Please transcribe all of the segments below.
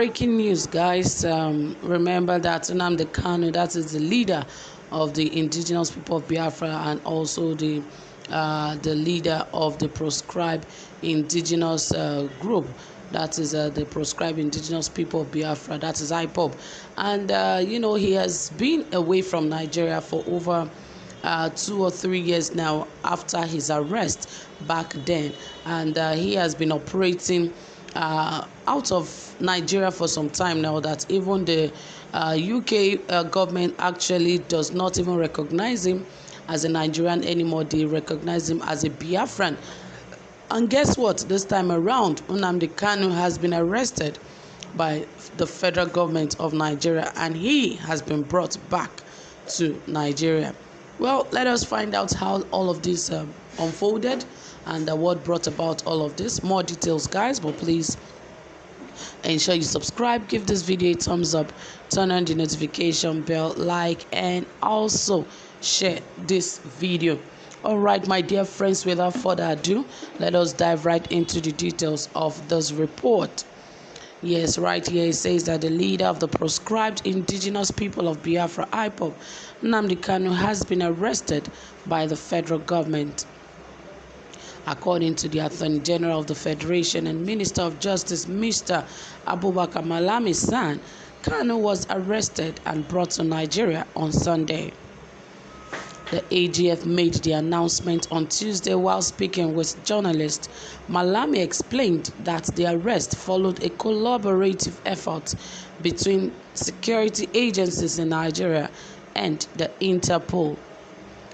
breaking news, guys. Remember that Nnamdi Kanu, that is the leader of the indigenous people of Biafra and also the leader of the proscribed indigenous group. That is the proscribed indigenous people of Biafra. That is IPOB. And, he has been away from Nigeria for over 2 or 3 years now after his arrest back then. And he has been operating out of Nigeria for some time now, that even the UK government actually does not even recognize him as a Nigerian anymore. They recognize him as a Biafran. And guess what? This time around, Nnamdi Kanu has been arrested by the federal government of Nigeria, and he has been brought back to Nigeria. Well, let us find out how all of this unfolded and what brought about all of this. More details, guys, but please ensure you subscribe, give this video a thumbs up, turn on the notification bell, like, and also share this video. All right, my dear friends, without further ado, let us dive right into the details of this report. Yes, right here it says that the leader of the proscribed indigenous people of Biafra, IPOB, Nnamdi Kanu, has been arrested by the federal government. According to the Attorney General of the Federation and Minister of Justice, Mr. Abubakar Malami San, Kanu was arrested and brought to Nigeria on Sunday. The AGF made the announcement on Tuesday while speaking with journalists. Malami explained that the arrest followed a collaborative effort between security agencies in Nigeria and the Interpol.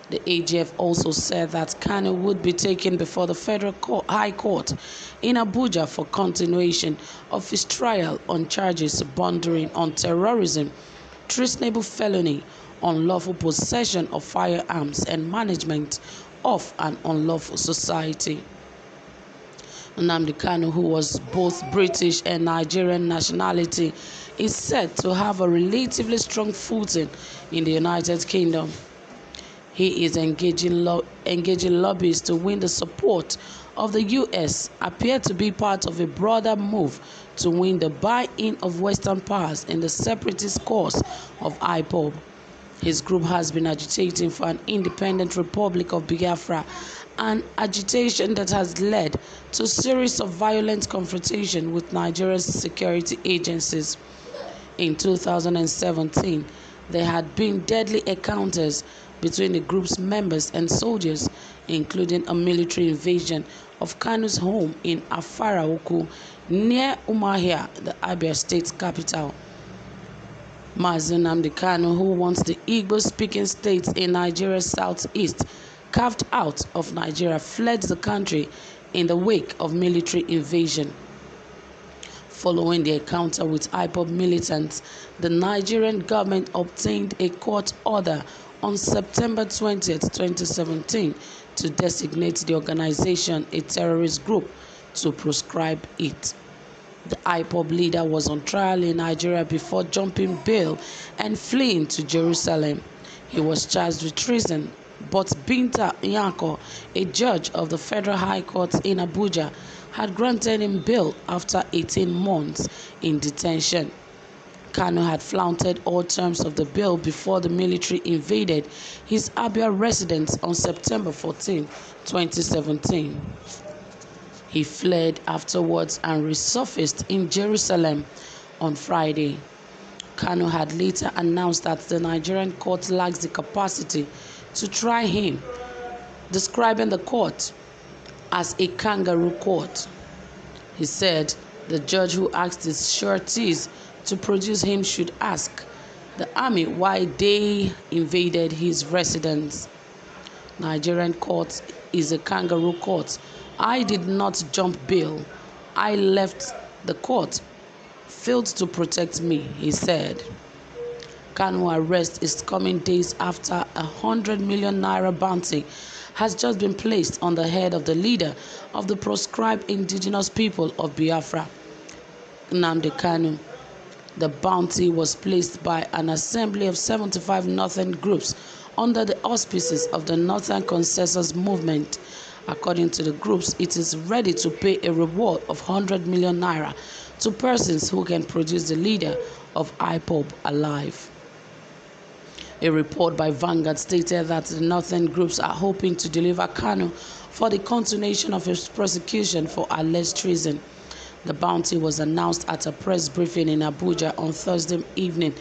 The AGF also said that Kanu would be taken before the Federal High Court in Abuja for continuation of his trial on charges bordering on terrorism, treasonable felony, unlawful possession of firearms, and management of an unlawful society. Nnamdi Kanu, who was both British and Nigerian nationality, is said to have a relatively strong footing in the United Kingdom. He is engaging lobbyists to win the support of the US, appear to be part of a broader move to win the buy-in of Western powers in the separatist cause of IPOB. His group has been agitating for an independent Republic of Biafra, an agitation that has led to a series of violent confrontations with Nigeria's security agencies. In 2017, there had been deadly encounters between the group's members and soldiers, including a military invasion of Kanu's home in Afaraoku, near Umuahia, the Abia state capital. Mazi Nnamdi Kanu, who wants the Igbo-speaking states in Nigeria's southeast carved out of Nigeria, fled the country in the wake of military invasion. Following the encounter with IPOB militants, the Nigerian government obtained a court order on September 20, 2017, to designate the organization a terrorist group to proscribe it. The IPOB leader was on trial in Nigeria before jumping bail and fleeing to Jerusalem. He was charged with treason, but Binta Nyako, a judge of the Federal High Court in Abuja, had granted him bail after 18 months in detention. Kanu had flouted all terms of the bail before the military invaded his Abia residence on September 14, 2017. He fled afterwards and resurfaced in Jerusalem on Friday. Kanu had later announced that the Nigerian court lacks the capacity to try him, describing the court as a kangaroo court. He said the judge who asked his sureties to produce him should ask the army why they invaded his residence. Nigerian court is a kangaroo court. I did not jump bail. I left the court. Failed to protect me, he said. Kanu arrest is coming days after 100 million naira bounty has just been placed on the head of the leader of the proscribed indigenous people of Biafra, Nnamdi Kanu. The bounty was placed by an assembly of 75 northern groups under the auspices of the Northern Consensus Movement According to the groups, it is ready to pay a reward of 100 million naira to persons who can produce the leader of IPOB alive. A report by Vanguard stated that the northern groups are hoping to deliver Kanu for the continuation of his prosecution for alleged treason. The bounty was announced at a press briefing in Abuja on Thursday evening.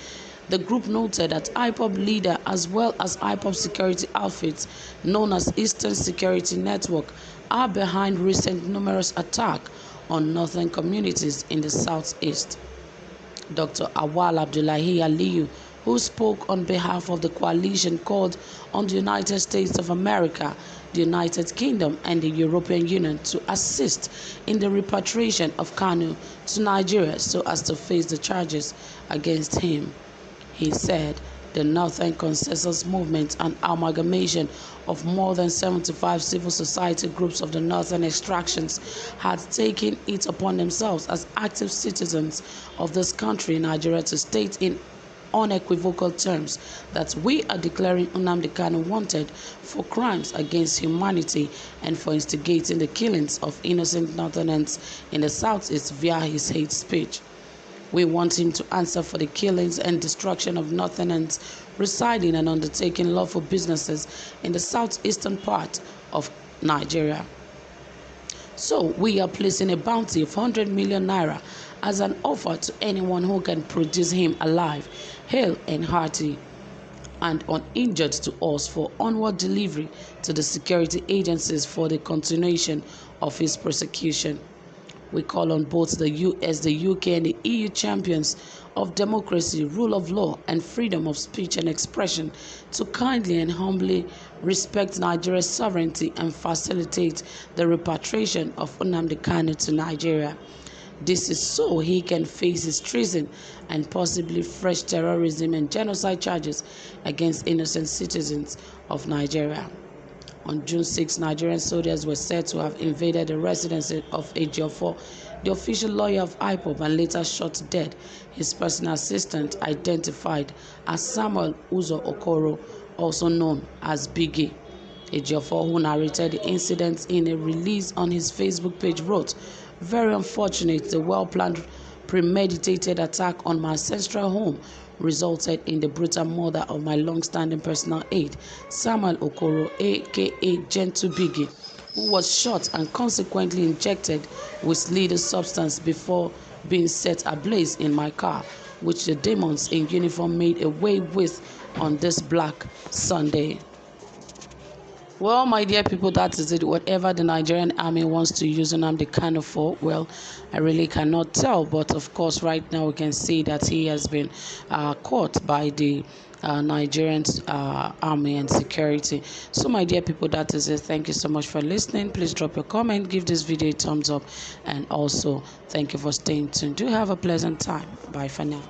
The group noted that IPOB leader as well as IPOB security outfits known as Eastern Security Network are behind recent numerous attacks on northern communities in the southeast. Dr. Awal Abdullahi Aliyu, who spoke on behalf of the coalition, called on the United States of America, the United Kingdom, and the European Union to assist in the repatriation of Kanu to Nigeria so as to face the charges against him. He said the Northern Consensus Movement, an amalgamation of more than 75 civil society groups of the northern extractions, had taken it upon themselves as active citizens of this country, Nigeria, to state in unequivocal terms that we are declaring Nnamdi Kanu wanted for crimes against humanity and for instigating the killings of innocent Northerners in the southeast via his hate speech. We want him to answer for the killings and destruction of Northerners residing and undertaking lawful businesses in the southeastern part of Nigeria. So we are placing a bounty of 100 million naira as an offer to anyone who can produce him alive, hale and hearty, and uninjured to us for onward delivery to the security agencies for the continuation of his prosecution. We call on both the US, the UK, and the EU champions of democracy, rule of law, and freedom of speech and expression to kindly and humbly respect Nigeria's sovereignty and facilitate the repatriation of Nnamdi Kanu to Nigeria. This is so he can face his treason and possibly fresh terrorism and genocide charges against innocent citizens of Nigeria. On June 6, Nigerian soldiers were said to have invaded the residence of Ejiofor, the official lawyer of IPOB, and later shot dead his personal assistant, identified as Samuel Uzo Okoro, also known as Biggie. Ejiofor, who narrated the incident in a release on his Facebook page, wrote, "Very unfortunate, the well-planned, premeditated attack on my ancestral home resulted in the brutal murder of my long-standing personal aide, Samuel Okoro, aka Gentle Biggie, who was shot and consequently injected with lethal substance before being set ablaze in my car, which the demons in uniform made away with on this Black Sunday." Well, my dear people, that is it. Whatever the Nigerian army wants to use Nnamdi Kanu for, well, I really cannot tell. But of course, right now we can see that he has been caught by the Nigerian army and security. So, my dear people, that is it. Thank you so much for listening. Please drop your comment, give this video a thumbs up, and also thank you for staying tuned. Do have a pleasant time. Bye for now.